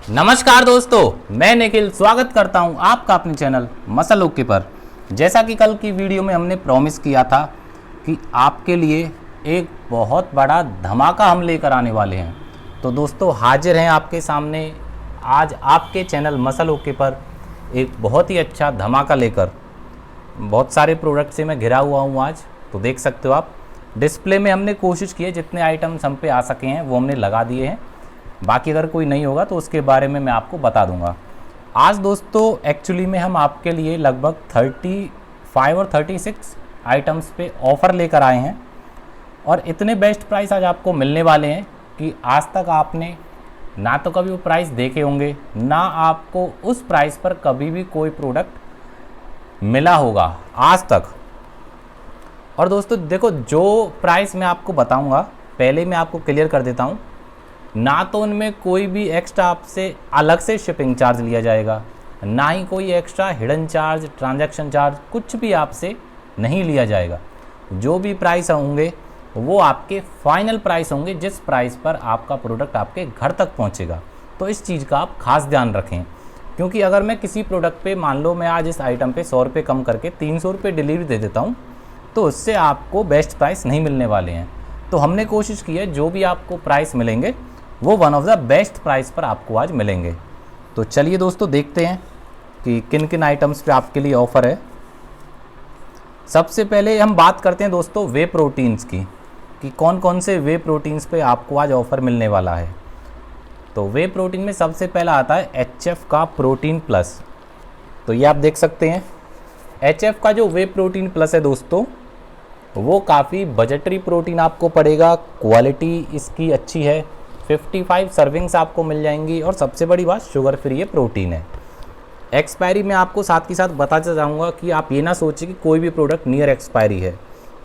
नमस्कार दोस्तों, मैं निखिल स्वागत करता हूं आपका अपने चैनल मसल ओके पर। जैसा कि कल की वीडियो में हमने प्रॉमिस किया था कि आपके लिए एक बहुत बड़ा धमाका हम लेकर आने वाले हैं, तो दोस्तों हाजिर हैं आपके सामने आज आपके चैनल मसल ओके पर एक बहुत ही अच्छा धमाका लेकर। बहुत सारे प्रोडक्ट से मैं घिरा हुआ हूँ आज, तो देख सकते हो आप। डिस्प्ले में हमने कोशिश की है जितने आइटम्स हम पे आ सके हैं वो हमने लगा दिए हैं, बाकी अगर कोई नहीं होगा तो उसके बारे में मैं आपको बता दूंगा। आज दोस्तों एक्चुअली में हम आपके लिए लगभग 35 और 36 आइटम्स पे ऑफ़र लेकर आए हैं और इतने बेस्ट प्राइस आज आपको मिलने वाले हैं कि आज तक आपने ना तो कभी वो प्राइस देखे होंगे, ना आपको उस प्राइस पर कभी भी कोई प्रोडक्ट मिला होगा आज तक। और दोस्तों देखो, जो प्राइस मैं आपको बताऊंगा पहले मैं आपको क्लियर कर देता हूं, ना तो उनमें कोई भी एक्स्ट्रा आपसे अलग से शिपिंग चार्ज लिया जाएगा, ना ही कोई extra hidden charge, transaction charge कुछ भी आपसे नहीं लिया जाएगा। जो भी प्राइस होंगे वो आपके फाइनल प्राइस होंगे, जिस प्राइस पर आपका प्रोडक्ट आपके घर तक पहुंचेगा। तो इस चीज़ का आप खास ध्यान रखें, क्योंकि अगर मैं किसी प्रोडक्ट पे मान लो मैं आज इस आइटम पे 100 रुपये कम करके 300 रुपये डिलीवरी दे देता हूँ, तो उससे आपको बेस्ट प्राइस नहीं मिलने वाले हैं। तो हमने कोशिश की है जो भी आपको प्राइस मिलेंगे वो one of the best price पर आपको आज मिलेंगे। तो चलिए दोस्तों देखते हैं कि किन किन आइटम्स पे आपके लिए ऑफ़र है। सबसे पहले हम बात करते हैं दोस्तों वे प्रोटीन्स की, कि कौन कौन से वे प्रोटीन्स पे आपको आज ऑफ़र मिलने वाला है। तो वे प्रोटीन में सबसे पहला आता है HF का प्रोटीन प्लस। तो ये आप देख सकते हैं HF का जो वे प्रोटीन प्लस है दोस्तों, वो काफ़ी बजटरी प्रोटीन आपको पड़ेगा। क्वालिटी इसकी अच्छी है, 55 सर्विंग्स आपको मिल जाएंगी और सबसे बड़ी बात शुगर फ्री ये प्रोटीन है। एक्सपायरी में आपको साथ के साथ बताता जाऊंगा कि आप ये ना सोचें कि कोई भी प्रोडक्ट नियर एक्सपायरी है।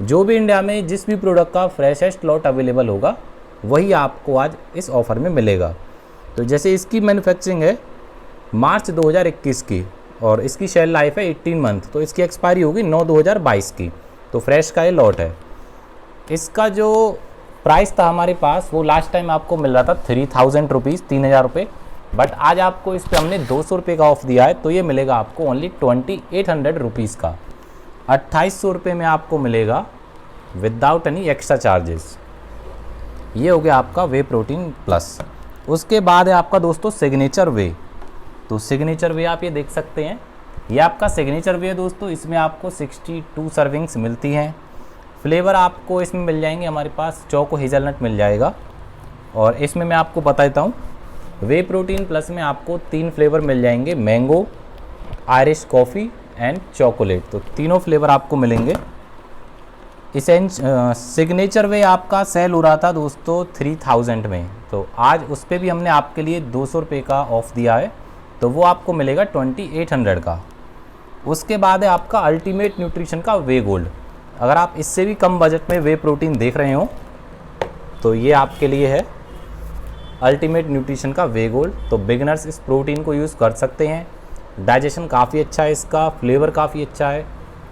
जो भी इंडिया में जिस भी प्रोडक्ट का फ्रेशेस्ट लॉट अवेलेबल होगा वही आपको आज इस ऑफ़र में मिलेगा। तो जैसे इसकी मैन्युफैक्चरिंग है मार्च 2021 की और इसकी शेल लाइफ है 18 मंथ, तो इसकी एक्सपायरी होगी 9/2022 की। तो फ्रेश का ये लॉट है। इसका जो प्राइस था हमारे पास वो लास्ट टाइम आपको मिल रहा था 3000 रुपीज़, 3000 रुपये, बट आज आपको इस पर हमने 200 रुपये का ऑफ दिया है, तो ये मिलेगा आपको ओनली 2800 रुपीज़ का। 2800 रुपये में आपको मिलेगा विदाउट एनी एक्स्ट्रा चार्जेस। ये हो गया आपका वे प्रोटीन प्लस। उसके बाद है आपका दोस्तों सिग्नेचर वे। तो सिग्नेचर वे आप ये देख सकते हैं, ये आपका सिग्नेचर वे है दोस्तों। इसमें आपको 62 सर्विंग्स मिलती हैं। फ्लेवर आपको इसमें मिल जाएंगे, हमारे पास चोको हेज़लनट मिल जाएगा। और इसमें मैं आपको बता देता हूँ वे प्रोटीन प्लस में आपको 3 फ्लेवर मिल जाएंगे, mango, Irish coffee and chocolate. तो तीनों फ्लेवर आपको मिलेंगे। सिग्नेचर वे आपका सेल हो रहा था दोस्तों 3000 में, तो आज उस पर भी हमने आपके लिए 200 रुपये का ऑफ़ दिया है, तो वो आपको मिलेगा 2800 का। उसके बाद है आपका अल्टीमेट न्यूट्रिशन का वे गोल्ड। अगर आप इससे भी कम बजट में वे प्रोटीन देख रहे हो तो ये आपके लिए है अल्टीमेट न्यूट्रिशन का वे गोल्ड। तो बिगिनर्स इस प्रोटीन को यूज़ कर सकते हैं। डाइजेशन काफ़ी अच्छा है इसका, फ्लेवर काफ़ी अच्छा है।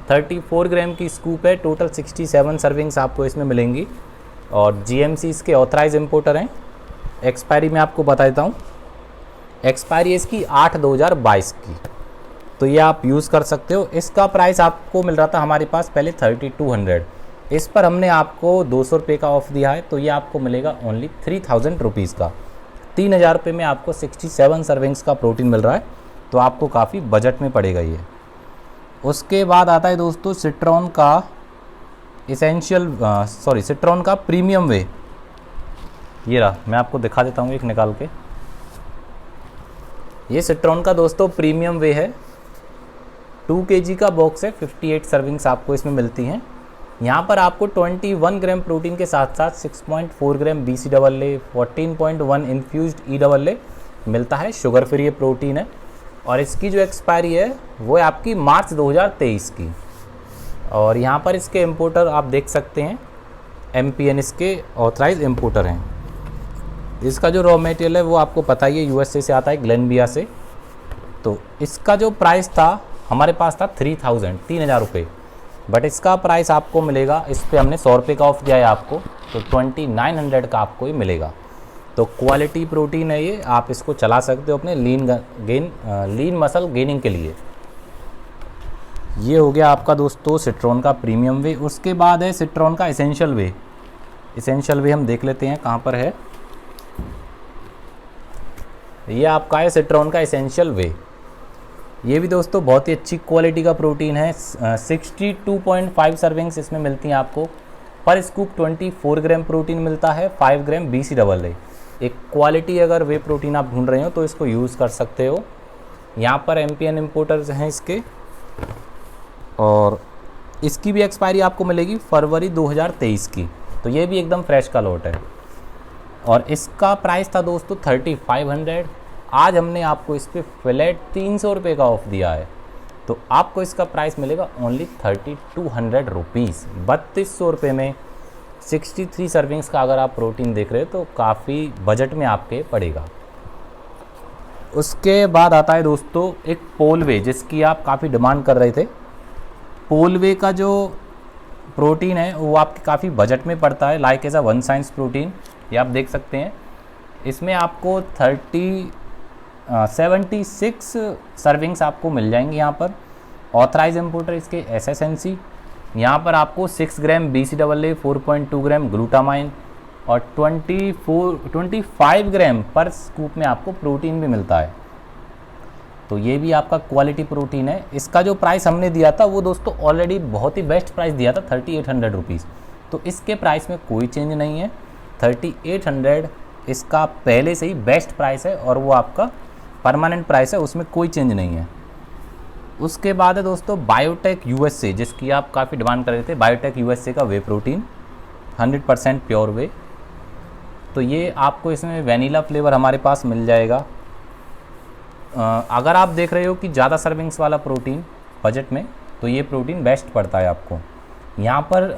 34 ग्राम की स्कूप है, टोटल 67 सर्विंग्स आपको इसमें मिलेंगी और GMC इसके ऑथराइज इम्पोर्टर हैं। एक्सपायरी में आपको बता देता हूँ, एक्सपायरी इसकी 8/2022 की, तो ये आप यूज़ कर सकते हो। इसका प्राइस आपको मिल रहा था हमारे पास पहले 3200, इस पर हमने आपको 200 रुपये का ऑफ़ दिया है, तो ये आपको मिलेगा ओनली 3000 रुपीज़ का। 3000 रुपये में आपको 67 सर्विंग्स का प्रोटीन मिल रहा है, तो आपको काफ़ी बजट में पड़ेगा ये। उसके बाद आता है दोस्तों सिट्रॉन का सिट्रॉन का प्रीमियम वे। ये रहा, मैं आपको दिखा देता हूँ एक निकाल के। ये सिट्रॉन का दोस्तों प्रीमियम वे है, 2 kg का बॉक्स है, 58 सर्विंग्स आपको इसमें मिलती हैं। यहाँ पर आपको 21 ग्राम प्रोटीन के साथ साथ 6.4 ग्राम BCAA, 14.1 इन्फ्यूज्ड EAA मिलता है। शुगर फ्री ये प्रोटीन है और इसकी जो एक्सपायरी है वो है आपकी मार्च 2023 की। और यहाँ पर इसके इम्पोर्टर आप देख सकते हैं, MPN इसके ऑथराइज इम्पोर्टर हैं। इसका जो रॉ मटेरियल है वो आपको पता ही है, USA से आता है, ग्लेनबिया से। तो इसका जो प्राइस था हमारे पास था 3000 रुपये, बट इसका प्राइस आपको मिलेगा, इस पर हमने 100 रुपये का ऑफ दिया है आपको, तो 2900 का आपको ही मिलेगा। तो क्वालिटी प्रोटीन है ये, आप इसको चला सकते हो अपने लीन मसल गेनिंग के लिए। ये हो गया आपका दोस्तों सिट्रॉन का प्रीमियम वे। उसके बाद है सिट्रॉन का एसेंशियल वे। एसेंशियल वे हम देख लेते हैं कहाँ पर है। ये आपका है सिट्रॉन का एसेंशियल वे। ये भी दोस्तों बहुत ही अच्छी क्वालिटी का प्रोटीन है। 62.5 सर्विंग्स इसमें मिलती हैं आपको। पर स्कूप 24 ग्राम प्रोटीन मिलता है, 5 ग्राम BCAA। एक क्वालिटी अगर वे प्रोटीन आप ढूंढ रहे हो तो इसको यूज़ कर सकते हो। यहाँ पर MPN इम्पोर्टर्स हैं इसके, और इसकी भी एक्सपायरी आपको मिलेगी फरवरी 2023 की। तो ये भी एकदम फ्रेश का लॉट है। और इसका प्राइस था दोस्तों 3500। आज हमने आपको इस पर फ्लैट 300 रुपये का ऑफ दिया है, तो आपको इसका प्राइस मिलेगा ओनली 3200 रुपीज़। 3200 रुपये में 63 सर्विंग्स का अगर आप प्रोटीन देख रहे हो तो काफ़ी बजट में आपके पड़ेगा। उसके बाद आता है दोस्तों एक पोलवे, जिसकी आप काफ़ी डिमांड कर रहे थे। पोलवे का जो प्रोटीन है वो आपके काफ़ी बजट में पड़ता है, like as a One Science protein. ये आप देख सकते हैं, इसमें आपको 76 सर्विंग्स आपको मिल जाएंगी। यहाँ पर ऑथराइज इम्पोर्टर इसके SSNC। यहाँ पर आपको 6 ग्राम BCAA, 4.2 ग्राम ग्लूटामाइन और 25 ग्राम पर स्कूप में आपको प्रोटीन भी मिलता है। तो ये भी आपका क्वालिटी प्रोटीन है। इसका जो प्राइस हमने दिया था वो दोस्तों ऑलरेडी बहुत ही बेस्ट प्राइस दिया था, 3800 रुपीज़। तो इसके प्राइस में कोई चेंज नहीं है। 3800 इसका पहले से ही बेस्ट प्राइस है, और वो आपका परमानेंट प्राइस है, उसमें कोई चेंज नहीं है। उसके बाद है दोस्तों बायोटेक USA, जिसकी आप काफ़ी डिमांड कर रहे थे। बायोटेक USA का वे प्रोटीन 100% प्योर वे। तो ये आपको इसमें वैनिला फ्लेवर हमारे पास मिल जाएगा। अगर आप देख रहे हो कि ज़्यादा सर्विंग्स वाला प्रोटीन बजट में, तो ये प्रोटीन बेस्ट पड़ता है आपको। यहाँ पर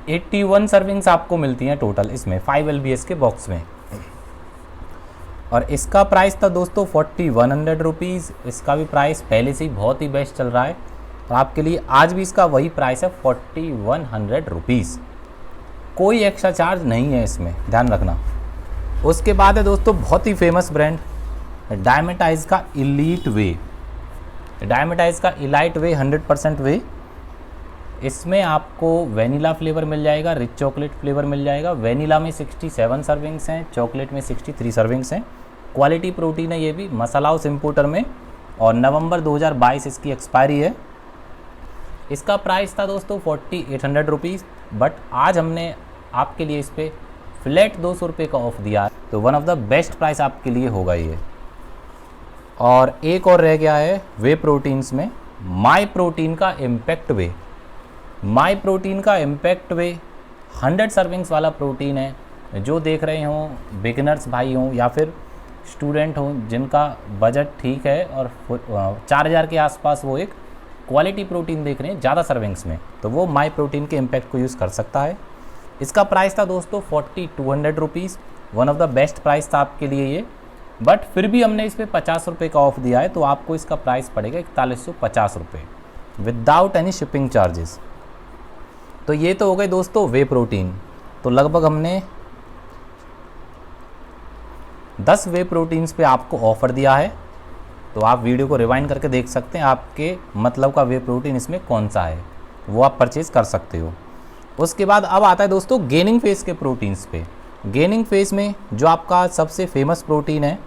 81 सर्विंग्स आपको मिलती हैं टोटल इसमें 5 LBS के बॉक्स में। और इसका प्राइस था दोस्तों 4100 रुपीज़। इसका भी प्राइस पहले से ही बहुत ही बेस्ट चल रहा है, तो आपके लिए आज भी इसका वही प्राइस है 4100 रुपीज़। कोई एक्स्ट्रा चार्ज नहीं है इसमें, ध्यान रखना। उसके बाद है दोस्तों बहुत ही फेमस ब्रांड डायमेटाइज का इलीट वे। डायमेटाइज का इलाइट वे 100% वे। इसमें आपको वेनिला फ्लेवर मिल जाएगा, रिच चॉकलेट फ्लेवर मिल जाएगा। वेनिला में 67 सर्विंग्स हैं, चॉकलेट में 63 सर्विंग्स हैं। क्वालिटी प्रोटीन है ये भी, मसाला हाउस इम्पोर्टर में, और नवंबर 2022 इसकी एक्सपायरी है। इसका प्राइस था दोस्तों 4800 रुपीज़, बट आज हमने आपके लिए इस पर फ्लैट 200 रुपये का ऑफ दिया है, तो one of the best price आपके लिए होगा ये। और एक और रह गया है वे प्रोटीन्स में, माई प्रोटीन का इम्पैक्ट वे। माई प्रोटीन का इम्पैक्ट वे 100 सर्विंग्स वाला प्रोटीन है। जो देख रहे हों, बिगिनर्स भाई हों या फिर स्टूडेंट हों जिनका बजट ठीक है और 4000 के आसपास वो एक क्वालिटी प्रोटीन देख रहे हैं ज़्यादा सर्विंग्स में, तो वो माई प्रोटीन के इम्पैक्ट को यूज़ कर सकता है। इसका प्राइस था दोस्तों 4200 rupees. One of the best price था आपके लिए ये, बट फिर भी हमने इस पर 50 रुपये का ऑफ दिया है, तो आपको इसका प्राइस पड़ेगा 4150 रुपये विदाउट एनी शिपिंग चार्जेस। तो ये तो हो गए दोस्तों वे प्रोटीन। तो लगभग हमने 10 वे प्रोटीन्स पे आपको ऑफ़र दिया है, तो आप वीडियो को रिवाइंड करके देख सकते हैं आपके मतलब का वे प्रोटीन इसमें कौन सा है, वो आप परचेज़ कर सकते हो। उसके बाद अब आता है दोस्तों गेनिंग फेस के प्रोटीन्स पे। गेनिंग फेस में जो आपका सबसे फेमस प्रोटीन है,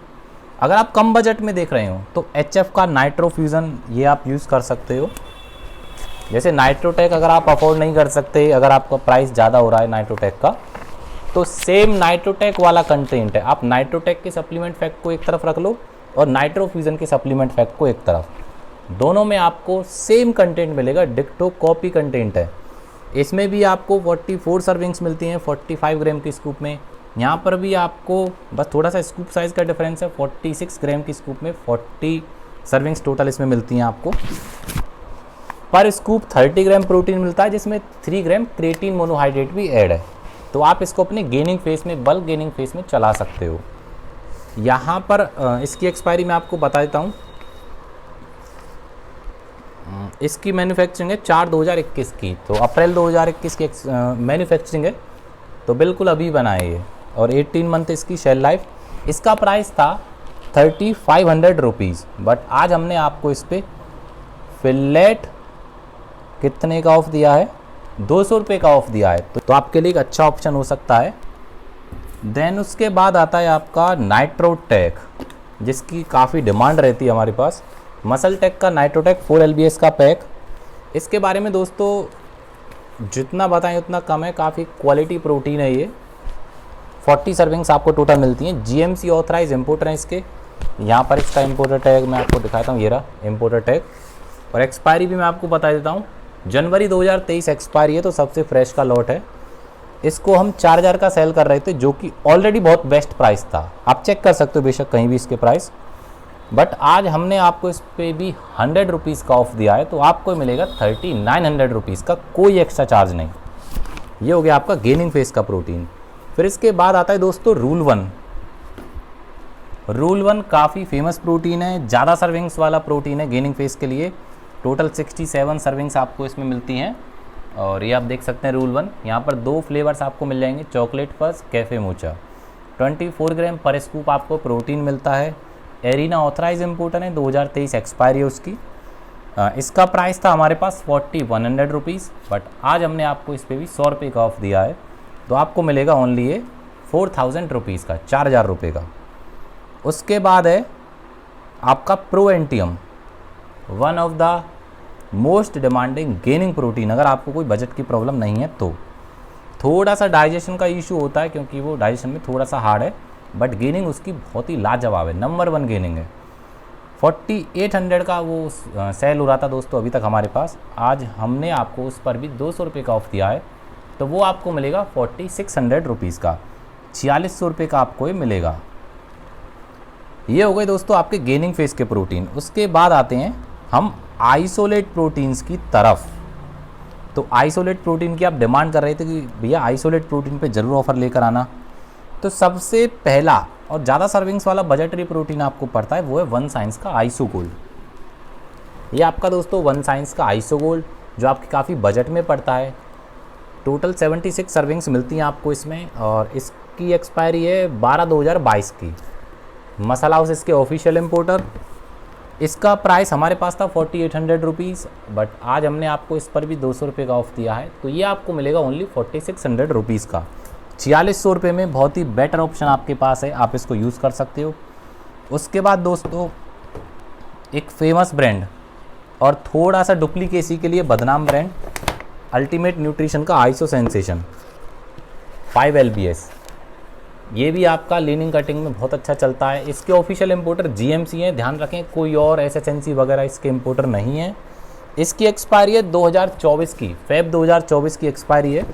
अगर आप कम बजट में देख रहे हो तो HF का नाइट्रो फ्यूज़न ये आप यूज़ कर सकते हो। जैसे नाइट्रोटेक अगर आप अफोर्ड नहीं कर सकते, अगर आपका प्राइस ज़्यादा हो रहा है नाइट्रोटेक का, तो सेम नाइट्रोटेक वाला कंटेंट है। आप नाइट्रोटेक के सप्लीमेंट फैक्ट को एक तरफ रख लो और नाइट्रो फ्यूज़न के सप्लीमेंट फैक्ट को एक तरफ, दोनों में आपको सेम कंटेंट मिलेगा, डिक्टो कॉपी कंटेंट है। इसमें भी आपको 44 सर्विंग्स मिलती हैं 45 ग्राम की स्कूप में। यहाँ पर भी आपको बस थोड़ा सा स्कूप साइज़ का डिफरेंस है, 46 ग्राम की स्कूप में 40 सर्विंग्स टोटल इसमें मिलती हैं आपको। पर स्कूप 30 ग्राम प्रोटीन मिलता है, जिसमें 3 ग्राम क्रिएटिन मोनोहाइड्रेट भी ऐड है। तो आप इसको अपने गेनिंग फेस में, बल्क गेनिंग फेस में चला सकते हो। यहाँ पर इसकी एक्सपायरी मैं आपको बता देता हूँ। इसकी मैन्युफैक्चरिंग है 4/2021 की, तो अप्रैल 2021 की मैन्युफैक्चरिंग है, तो बिल्कुल अभी बनाए ये। और 18 मंथ इसकी शेल लाइफ इसका प्राइस था 3500 रुपीज़, बट आज हमने आपको इस पर फिलेट कितने का ऑफ दिया है, 200 रुपये का ऑफ दिया है, तो आपके लिए एक अच्छा ऑप्शन हो सकता है। देन उसके बाद आता है आपका नाइट्रोटेक, जिसकी काफ़ी डिमांड रहती है हमारे पास। मसलटेक का नाइट्रोटेक 4 LBS का पैक, इसके बारे में दोस्तों जितना बताएं उतना कम है, काफ़ी क्वालिटी प्रोटीन है ये। 40 सर्विंग्स आपको टोटल मिलती हैं। GMC ऑथराइज इम्पोर्टर हैं इसके। यहाँ पर इसका इम्पोर्टर टैग मैं आपको दिखाता हूँ, ये रहा इम्पोर्टर टैग। और एक्सपायरी भी मैं आपको बता देता हूँ, जनवरी 2023 एक्सपायरी है, तो सबसे फ्रेश का लॉट है। इसको हम 4000 का सेल कर रहे थे, जो कि ऑलरेडी बहुत बेस्ट प्राइस था। आप चेक कर सकते हो बेशक कहीं भी इसके प्राइस, बट आज हमने आपको इस पर भी 100 रुपीज़ का ऑफ दिया है, तो आपको मिलेगा 3900 रुपीज़ का, कोई एक्स्ट्रा चार्ज नहीं। ये हो गया आपका गेनिंग फेस का प्रोटीन। फिर इसके बाद आता है दोस्तों रूल 1। रूल 1 काफ़ी फेमस प्रोटीन है, ज़्यादा सर्विंग्स वाला प्रोटीन है गेनिंग फेस के लिए। टोटल 67 सर्विंग्स आपको इसमें मिलती हैं। और ये आप देख सकते हैं रूल 1, यहाँ पर 2 फ्लेवर्स आपको मिल जाएंगे, चॉकलेट फज, कैफ़े मोचा। 24 ग्राम पर स्कूप आपको प्रोटीन मिलता है। एरिना ऑथराइज इम्पोर्टर है, 2023 एक्सपायरी है उसकी। इसका प्राइस था हमारे पास 4100 रुपीज़, बट आज हमने आपको इस पर भी 100 रुपये का ऑफ दिया है, तो आपको मिलेगा ओनली ये 4000 रुपीज़ का, 4000 रुपये का। उसके बाद है आपका प्रो एंटियम, one of the most demanding gaining protein. अगर आपको कोई बजट की प्रॉब्लम नहीं है तो थोड़ा सा डाइजेशन का इशू होता है, क्योंकि वो डाइजेशन में थोड़ा सा हार्ड है, बट गेनिंग उसकी बहुत ही लाजवाब है, नंबर 1 गेनिंग है। 4800 का वो सेल हो रहा था दोस्तों अभी तक हमारे पास। आज हमने आपको उस पर भी 200 रुपये का ऑफ दिया है, तो वो आपको मिलेगा 4600 रुपीज़ का, 4600 रुपये का आपको ये मिलेगा। ये हो गए दोस्तों आपके गेनिंग फेस के प्रोटीन। उसके बाद आते हैं हम आइसोलेट प्रोटीन्स की तरफ। तो आइसोलेट प्रोटीन की आप डिमांड कर रहे थे कि भैया आइसोलेट प्रोटीन पे ज़रूर ऑफ़र लेकर आना। तो सबसे पहला और ज़्यादा सर्विंग्स वाला बजटरी प्रोटीन आपको पड़ता है, वो है वन साइंस का आइसो गोल्ड। ये आपका दोस्तों वन साइंस का आइसो गोल्ड, जो आपकी काफ़ी बजट में पड़ता है। टोटल 76 सर्विंग्स मिलती हैं आपको इसमें, और इसकी एक्सपायरी है 12/2022 की। मसाला हाउस इसके ऑफिशियल इम्पोर्टर। इसका प्राइस हमारे पास था 4800 रुपीज़, बट आज हमने आपको इस पर भी 200 रुपये का ऑफ दिया है, तो ये आपको मिलेगा ओनली 4600 रुपीज़ का। 4600 रुपये में बहुत ही बेटर ऑप्शन आपके पास है, आप इसको यूज़ कर सकते हो। उसके बाद दोस्तों एक फेमस ब्रांड और थोड़ा सा डुप्लीकेसी के लिए बदनाम ब्रांड, अल्टीमेट न्यूट्रिशन का आइसो सेंसेशन 5 LBS। ये भी आपका लीनिंग कटिंग में बहुत अच्छा चलता है। इसके ऑफिशियल इम्पोर्टर GMC हैं, ध्यान रखें कोई और SSNC वगैरह इसके इम्पोर्टर नहीं है। इसकी एक्सपायरी है 2024 की, Feb 2024 की एक्सपायरी है।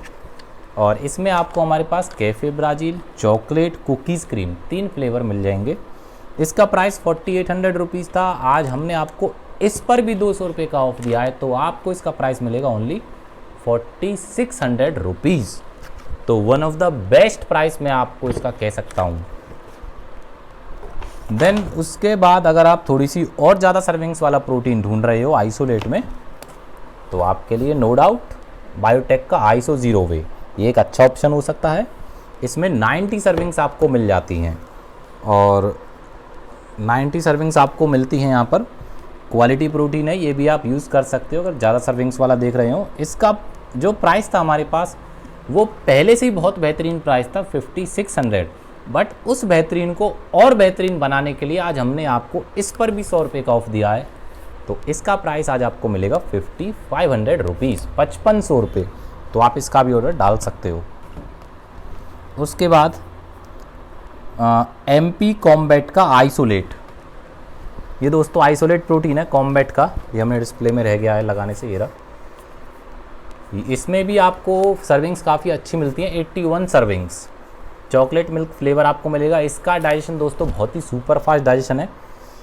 और इसमें आपको हमारे पास cafe Brazil, chocolate, cookies, cream 3 flavour मिल जाएंगे। इसका प्राइस 4800 रुपीज़ था, आज हमने आपको इस पर भी 200 रुपये का ऑफ दिया है, तो आपको इसका प्राइस मिलेगा ओनली 4600 रुपीज़। तो one of the best price मैं आपको इसका कह सकता हूँ। देन उसके बाद अगर आप थोड़ी सी और ज़्यादा सर्विंग्स वाला प्रोटीन ढूंढ रहे हो आइसोलेट में, तो आपके लिए नो डाउट बायोटेक का आइसो ज़ीरो वे ये एक अच्छा ऑप्शन हो सकता है। इसमें 90 सर्विंग्स आपको मिल जाती हैं, और 90 सर्विंग्स आपको मिलती हैं यहाँ पर। क्वालिटी प्रोटीन है, ये भी आप यूज़ कर सकते हो अगर ज़्यादा सर्विंग्स वाला देख रहे हो। इसका जो प्राइस था हमारे पास, वो पहले से ही बहुत बेहतरीन प्राइस था 5600, बट उस बेहतरीन को और बेहतरीन बनाने के लिए आज हमने आपको इस पर भी 100 रुपये का ऑफ दिया है, तो इसका प्राइस आज आपको मिलेगा 5500 रुपीज़, 5500 रुपये। तो आप इसका भी ऑर्डर डाल सकते हो। उसके बाद MP कॉम्बैट का आइसोलेट, ये दोस्तों आइसोलेट प्रोटीन है कॉम्बैट का, ये हमें डिस्प्ले में रह गया है लगाने से, ये रहा। इसमें भी आपको सर्विंग्स काफ़ी अच्छी मिलती हैं, 81 सर्विंग्स। चॉकलेट मिल्क फ्लेवर आपको मिलेगा। इसका डाइजेशन दोस्तों बहुत ही सुपर फास्ट डाइजेशन है।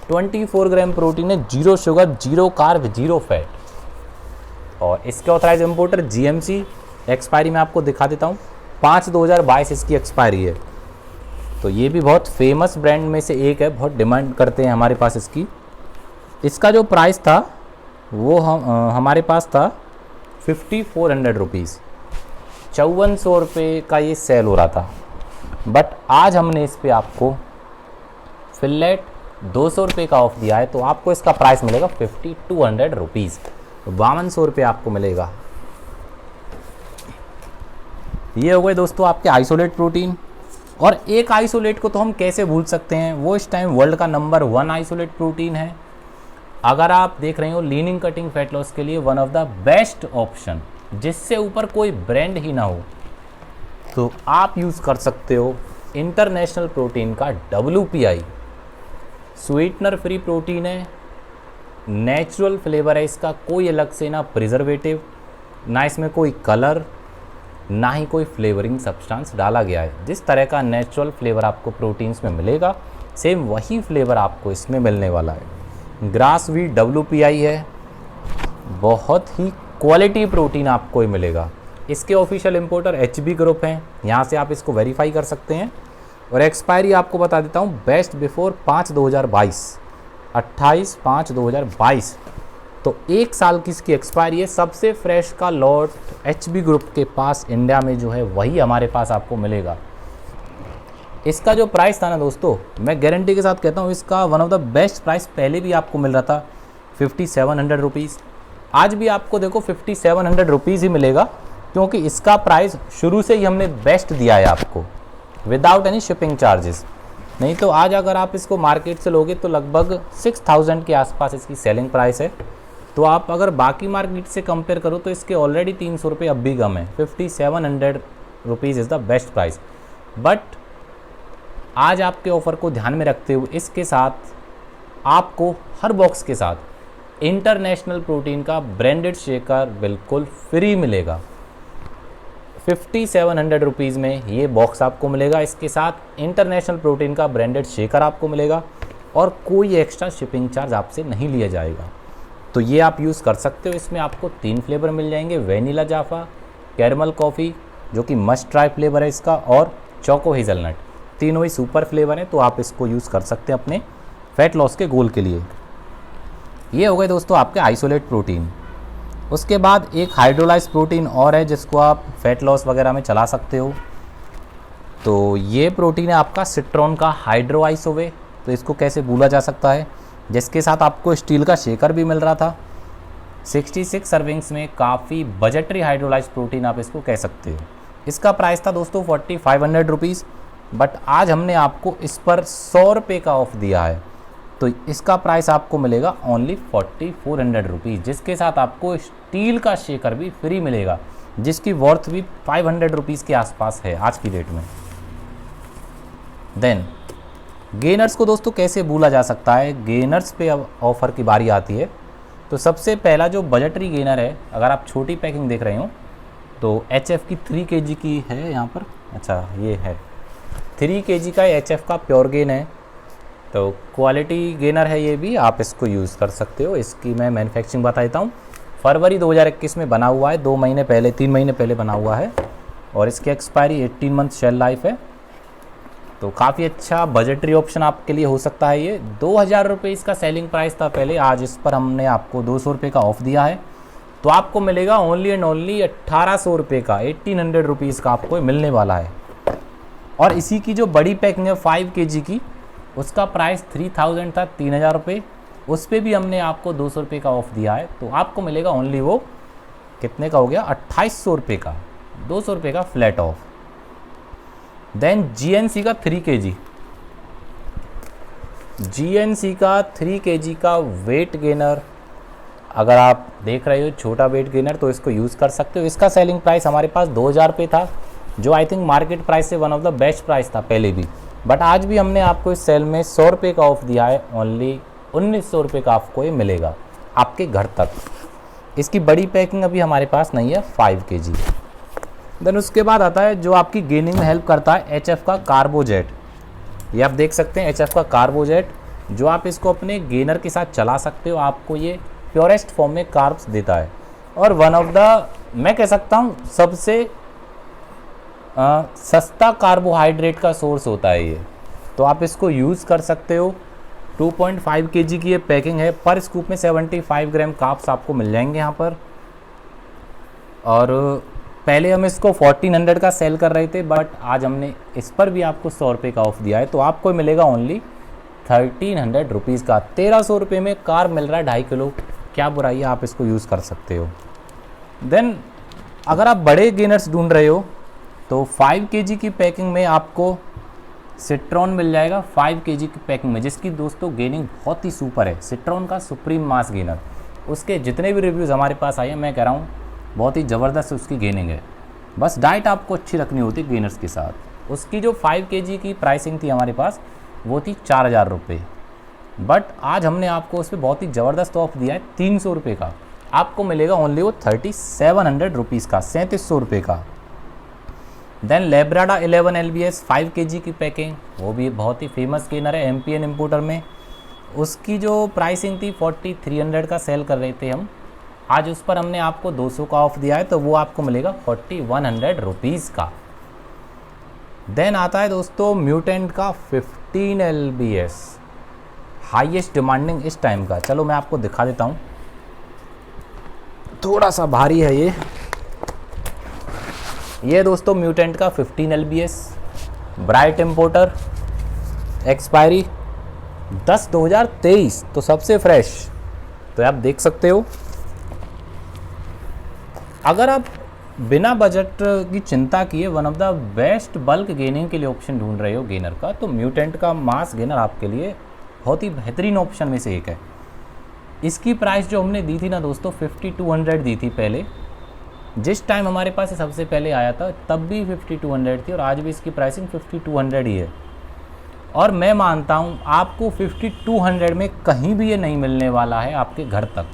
24 ग्राम प्रोटीन है, 0 शुगर, 0 कार्ब, 0 फैट। और इसके ऑथराइज इम्पोर्टर GMC। एक्सपायरी मैं आपको दिखा देता हूँ, 5/2022 इसकी एक्सपायरी है। तो ये भी बहुत फेमस ब्रांड में से एक है, बहुत डिमांड करते हैं हमारे पास इसकी। इसका जो प्राइस था वो हमारे पास था 5400 रुपीज़, 5400 रुपये का ये सेल हो रहा था, बट आज हमने इस पे आपको फ्लैट 200 रुपये का ऑफ दिया है, तो आपको इसका प्राइस मिलेगा 5200 रुपीज़, 5200 रुपये आपको मिलेगा। ये हो गए दोस्तों आपके आइसोलेट प्रोटीन। और एक आइसोलेट को तो हम कैसे भूल सकते हैं, वो इस टाइम वर्ल्ड का नंबर 1 आइसोलेट प्रोटीन है। अगर आप देख रहे हो लीनिंग कटिंग फैट लॉस के लिए one of the best option, जिससे ऊपर कोई ब्रांड ही ना हो, तो आप यूज़ कर सकते हो इंटरनेशनल प्रोटीन का WPI। स्वीटनर फ्री प्रोटीन है, नेचुरल फ्लेवर है इसका, कोई अलग से ना प्रिजर्वेटिव, ना इसमें कोई कलर, ना ही कोई फ्लेवरिंग सब्सटेंस डाला गया है। जिस तरह का नेचुरल फ्लेवर आपको प्रोटीन्स में मिलेगा, सेम वही फ्लेवर आपको इसमें मिलने वाला है। ग्रास वीट WPI है, बहुत ही क्वालिटी प्रोटीन आपको ही मिलेगा। इसके ऑफिशियल इंपोर्टर HB ग्रुप हैं, यहाँ से आप इसको वेरीफाई कर सकते हैं। और एक्सपायरी आपको बता देता हूँ, बेस्ट बिफोर 5/2022, 28/5/2022, तो 1 साल की इसकी एक्सपायरी है। सबसे फ्रेश का लॉट HB ग्रुप के पास इंडिया में जो है वही हमारे पास आपको मिलेगा। इसका जो प्राइस था ना दोस्तों, मैं गारंटी के साथ कहता हूँ इसका one of the best price पहले भी आपको मिल रहा था 5700 रुपीज़। आज भी आपको देखो 5700 रुपीज़ ही मिलेगा, क्योंकि इसका प्राइस शुरू से ही हमने बेस्ट दिया है आपको, विदाउट एनी शिपिंग चार्जेस। नहीं तो आज अगर आप इसको मार्केट से लोगे तो लगभग 6000 के आसपास इसकी सेलिंग प्राइस है। तो आप अगर बाकी मार्केट से कंपेयर करो तो इसके ऑलरेडी 300 रुपये अब भी कम है। 5700 rupees is the best price. But आज आपके ऑफ़र को ध्यान में रखते हुए इसके साथ आपको हर बॉक्स के साथ इंटरनेशनल प्रोटीन का ब्रांडेड शेकर बिल्कुल फ्री मिलेगा। 5700 रुपीज़ में ये बॉक्स आपको मिलेगा, इसके साथ इंटरनेशनल प्रोटीन का ब्रांडेड शेकर आपको मिलेगा और कोई एक्स्ट्रा शिपिंग चार्ज आपसे नहीं लिया जाएगा। तो ये आप यूज़ कर सकते हो। इसमें आपको 3 फ्लेवर मिल जाएंगे, वेनिला जाफा, कैरमल कॉफ़ी जो कि मस्ट ट्राई फ्लेवर है इसका, और चोको हेज़लनट। तीनों ही सुपर फ्लेवर हैं, तो आप इसको यूज़ कर सकते हैं अपने फैट लॉस के गोल के लिए। ये हो गए दोस्तों आपके आइसोलेट प्रोटीन। उसके बाद एक हाइड्रोलाइज प्रोटीन और है जिसको आप फैट लॉस वगैरह में चला सकते हो। तो ये प्रोटीन है आपका सिट्रॉन का हाइड्रो आइसोवे। तो इसको कैसे भूला जा सकता है, जिसके साथ आपको स्टील का शेकर भी मिल रहा था। 66 सर्विंग्स में काफ़ी बजटरी हाइड्रोलाइज प्रोटीन आप इसको कह सकते हो। इसका प्राइस था दोस्तों 4500 रुपीज़, बट आज हमने आपको इस पर 100 रुपये का ऑफ दिया है। तो इसका प्राइस आपको मिलेगा ओनली 4400 रुपीज़, जिसके साथ आपको स्टील का शेकर भी फ्री मिलेगा, जिसकी वर्थ भी 500 रुपीज़ के आसपास है आज की डेट में। देन गेनर्स को दोस्तों कैसे भूला जा सकता है, गेनर्स पे अब ऑफ़र की बारी आती है। तो सबसे पहला जो बजटरी गेनर है, अगर आप छोटी पैकिंग देख रहे हो तो HF की 3 kg की है यहाँ पर। अच्छा, ये है 3 kg का HF का प्योर गेन है, तो क्वालिटी गेनर है ये भी, आप इसको यूज़ कर सकते हो। इसकी मैं मैन्युफैक्चरिंग बता देता हूँ। फरवरी 2021 में बना हुआ है, 2 महीने पहले, 3 महीने पहले बना हुआ है, और इसकी एक्सपायरी 18 मंथ शेल लाइफ है। तो काफ़ी अच्छा बजटरी ऑप्शन आपके लिए हो सकता है ये। 2000 रुपये इसका सेलिंग प्राइस था पहले, आज इस पर हमने आपको 200 रुपये का ऑफ दिया है। तो आपको मिलेगा ओनली एंड ओनली 1800 रुपये का, 1800 रुपीज़ का आपको मिलने वाला है। और इसी की जो बड़ी पैकिंग है 5 kg की, उसका प्राइस 3000 था, 3000 रुपये। उस पर भी हमने आपको 200 रुपये का ऑफ दिया है। तो आपको मिलेगा ओनली वो कितने का हो गया, 2800 रुपये का, 200 रुपये का फ्लैट ऑफ। देन GNC का 3 kg, GNC का 3 kg का वेट गेनर, अगर आप देख रहे हो छोटा वेट गेनर तो इसको यूज़ कर सकते हो। इसका सेलिंग प्राइस हमारे पास 2000 रुपये था, जो आई थिंक मार्केट प्राइस से one of the best price था पहले भी। बट आज भी हमने आपको इस सेल में 100 रुपये का ऑफ दिया है, ओनली 1900 रुपये का आपको ये मिलेगा आपके घर तक। इसकी बड़ी पैकिंग अभी हमारे पास नहीं है, 5 kg। देन उसके बाद आता है जो आपकी गेनिंग में हेल्प करता है, HF का कार्बोजेट। ये आप देख सकते हैं HF का कार्बोजेट, जो आप इसको अपने गेनर के साथ चला सकते हो। आपको ये प्योरेस्ट फॉर्म में कार्ब्स देता है, और वन ऑफ द, मैं कह सकता हूँ सबसे सस्ता कार्बोहाइड्रेट का सोर्स होता है ये। तो आप इसको यूज़ कर सकते हो। 2.5 kg की ये पैकिंग है, पर स्कूप में 75 ग्राम कार्ब्स आपको मिल जाएंगे यहाँ पर। और पहले हम इसको 1400 का सेल कर रहे थे, बट आज हमने इस पर भी आपको 100 रुपये का ऑफ दिया है। तो आपको मिलेगा ओनली 1300 का। 1300 रुपये में कार मिल रहा है 2.5 किलो, क्या बुराई है, आप इसको यूज़ कर सकते हो। देन अगर आप बड़े गेनर्स ढूंढ रहे हो तो 5 kg की पैकिंग में आपको सिट्रॉन मिल जाएगा 5 kg की पैकिंग में, जिसकी दोस्तों गेनिंग बहुत ही सुपर है। सिट्रॉन का सुप्रीम मास गेनर, उसके जितने भी रिव्यूज़ हमारे पास आए हैं, मैं कह रहा हूँ बहुत ही ज़बरदस्त उसकी गेनिंग है। बस डाइट आपको अच्छी रखनी होती है गेनर्स के साथ। उसकी जो 5 kg की प्राइसिंग थी हमारे पास वो थी 4000 रुपये, बट आज हमने आपको उस पर बहुत ही ज़बरदस्त ऑफ दिया है 300 रुपये का। आपको मिलेगा ओनली वो 3700 रुपीज़ का, 3700 रुपये का। देन लेब्राडा 11 LBS 5 kg की पैकिंग, वो भी बहुत ही फेमस गेनर है MPN इम्पोर्टर में। उसकी जो प्राइसिंग थी 4300 का सेल कर रहे थे हम, आज उस पर हमने आपको 200 का ऑफ दिया है, तो वो आपको मिलेगा 4100 रुपीज़ का। देन आता है दोस्तों म्यूटेंट का 15 LBS, हाईएस्ट डिमांडिंग इस टाइम का। चलो मैं आपको दिखा देता हूँ, थोड़ा सा भारी है ये दोस्तों म्यूटेंट का 15 LBS ब्राइट इम्पोर्टर, एक्सपायरी 10/2023, तो सबसे फ्रेश। तो आप देख सकते हो, अगर आप बिना बजट की चिंता किए one of the best bulk gaining के लिए ऑप्शन ढूंढ रहे हो गेनर का, तो म्यूटेंट का मास गेनर आपके लिए बहुत ही बेहतरीन ऑप्शन में से एक है। इसकी प्राइस जो हमने दी थी ना दोस्तों 5200 दी थी पहले, जिस टाइम हमारे पास सबसे पहले आया था तब भी 5200 थी, और आज भी इसकी प्राइसिंग 5200 ही है। और मैं मानता हूँ आपको 5200 में कहीं भी ये नहीं मिलने वाला है आपके घर तक।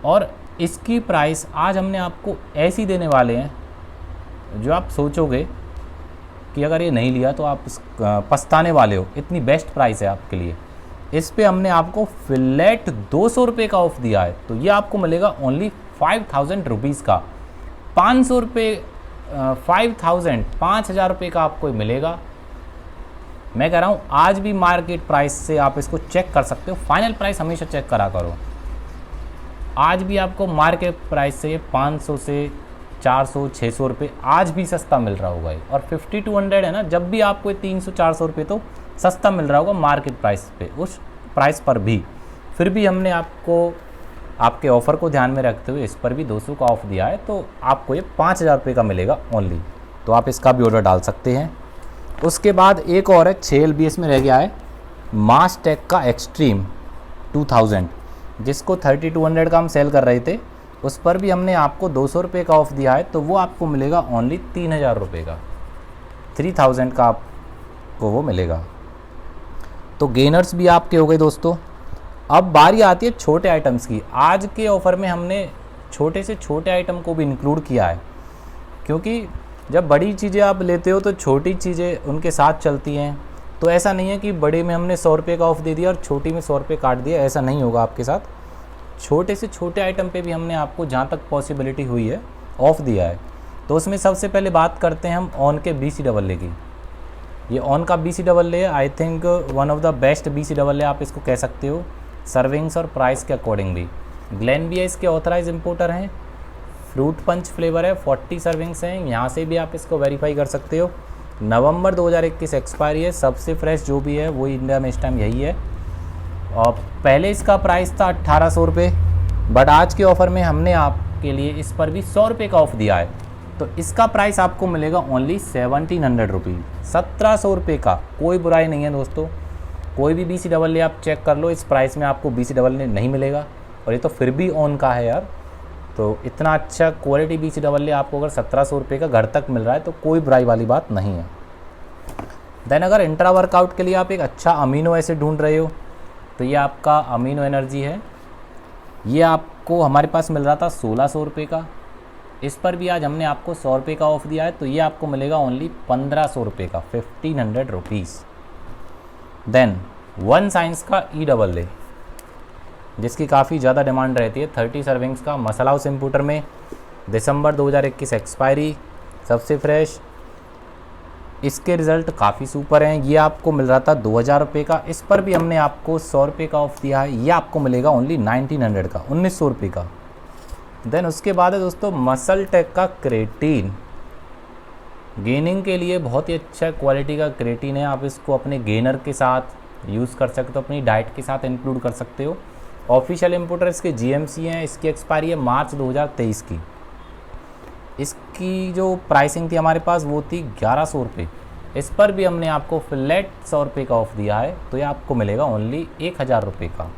और इसकी प्राइस आज हमने आपको ऐसी देने वाले हैं जो आप सोचोगे कि अगर ये नहीं लिया तो आप पछताने वाले हो, इतनी बेस्ट प्राइस है आपके लिए। इस पे हमने आपको फ्लैट 200 रुपये का ऑफ दिया है, तो ये आपको मिलेगा ओनली 5000 रुपीज़ का। 500 रुपये 5000 रुपये का आपको मिलेगा। मैं कह रहा हूँ आज भी मार्केट प्राइस से आप इसको चेक कर सकते हो, फाइनल प्राइस हमेशा चेक करा करो। आज भी आपको मार्केट प्राइस से 500 से 400 600 रुपये आज भी सस्ता मिल रहा होगा। और 5200 है ना, जब भी आपको 300-400 रुपये तो सस्ता मिल रहा होगा मार्केट प्राइस पे, उस प्राइस पर भी। फिर भी हमने आपको आपके ऑफ़र को ध्यान में रखते हुए इस पर भी 200 का ऑफ़ दिया है, तो आपको ये 5000 रुपये का मिलेगा ओनली। तो आप इसका भी ऑर्डर डाल सकते हैं। उसके बाद एक और है 6 LBS में रह गया है मास टेक का एक्सट्रीम 2000, जिसको 3200 का हम सेल कर रहे थे, उस पर भी हमने आपको 200 रुपये का ऑफ दिया है, तो वो आपको मिलेगा ओनली 3000 रुपये का, 3000 का आपको वो मिलेगा। तो गेनर्स भी आपके हो गए दोस्तों। अब बारी आती है छोटे आइटम्स की। आज के ऑफ़र में हमने छोटे से छोटे आइटम को भी इंक्लूड किया है, क्योंकि जब बड़ी चीज़ें आप लेते हो तो छोटी चीज़ें उनके साथ चलती हैं। तो ऐसा नहीं है कि बड़े में हमने 100 रुपये का ऑफ़ दे दिया और छोटी में 100 रुपये काट दिया, ऐसा नहीं होगा आपके साथ। छोटे से छोटे आइटम पे भी हमने आपको जहाँ तक पॉसिबिलिटी हुई है ऑफ़ दिया है। तो उसमें सबसे पहले बात करते हैं हम ऑन के BCAA की। ये ऑन का BCAA है, I think one of the best BCAA आप इसको कह सकते हो, सर्विंग्स और प्राइस के अकॉर्डिंग भी। ग्लेनबीआई इसके ऑथराइज इम्पोर्टर हैं। फ्रूट पंच फ्लेवर है, 40 सर्विंग्स हैं, यहाँ से भी आप इसको वेरीफाई कर सकते हो। नवंबर 2021 एक्सपायरी है, सबसे फ्रेश जो भी है वो इंडिया में इस टाइम यही है। और पहले इसका प्राइस था 1800 रुपये, बट आज के ऑफ़र में हमने आपके लिए इस पर भी 100 रुपये का ऑफ़ दिया है, तो इसका प्राइस आपको मिलेगा ओनली 1700 रुपीज़, 1700 रुपये का। कोई बुराई नहीं है दोस्तों, कोई भी BCAA आप चेक कर लो, इस प्राइस में आपको BCAA नहीं मिलेगा। और ये तो फिर भी ऑन का है यार, तो इतना अच्छा क्वालिटी BCAA आपको अगर 1700 रुपये का घर तक मिल रहा है तो कोई बुराई वाली बात नहीं है। देन अगर इंट्रा वर्कआउट के लिए आप एक अच्छा अमीनो एसिड ढूंढ रहे हो, तो ये आपका अमीनो एनर्जी है। ये आपको हमारे पास मिल रहा था 1600 रुपये का, इस पर भी आज हमने आपको 100 रुपये का ऑफ़ दिया है, तो ये आपको मिलेगा ओनली 1500 रुपये का, 1500 रुपीज़। देन वन साइंस का EAA, जिसकी काफ़ी ज़्यादा डिमांड रहती है, 30 सर्विंग्स का मसाला हाउस इम्पोर्टर में, दिसंबर 2021 एक्सपायरी, सबसे फ्रेश। इसके रिज़ल्ट काफ़ी सुपर हैं। ये आपको मिल रहा था 2000 रुपये का, इस पर भी हमने आपको 100 रुपये का ऑफ़ दिया है, ये आपको मिलेगा ओनली 1900 का, 1900 रुपये का। देन उसके बाद है दोस्तों मसल टेक का क्रेटीन, गेनिंग के लिए बहुत ही अच्छा क्वालिटी का क्रेटीन है। आप इसको अपने गेनर के साथ यूज़ कर सकते हो, अपनी डाइट के साथ इंक्लूड कर सकते हो। ऑफिशियल इंपोर्टर इसके जीएमसी हैं। इसकी एक्सपायरी है मार्च 2023 की। इसकी जो प्राइसिंग थी हमारे पास वो थी 1100 रुपये। इस पर भी हमने आपको फ्लैट 100 रुपये का ऑफ़ दिया है, तो ये आपको मिलेगा ओनली 1000 रुपये का।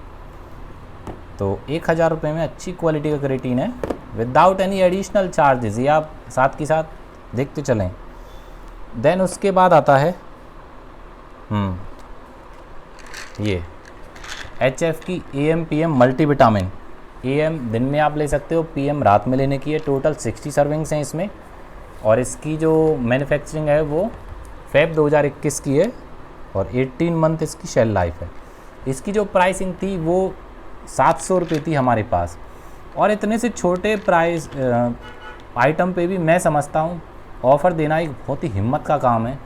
तो 1000 रुपये में अच्छी क्वालिटी का क्रेटीन है विदाउट एनी एडिशनल चार्जेस, ये आप साथ के साथ देखते चलें। देन उसके बाद आता है ये HF की AM PM मल्टीविटामिन। AM दिन में आप ले सकते हो, PM रात में लेने की है। टोटल 60 सर्विंग्स हैं इसमें, और इसकी जो मैन्युफैक्चरिंग है वो फेब 2021 की है, और 18 मंथ इसकी शेल लाइफ है। इसकी जो प्राइसिंग थी वो 700 रुपये थी हमारे पास, और इतने से छोटे प्राइस आइटम पे भी मैं समझता हूँ ऑफ़र देना एक बहुत ही हिम्मत का काम है।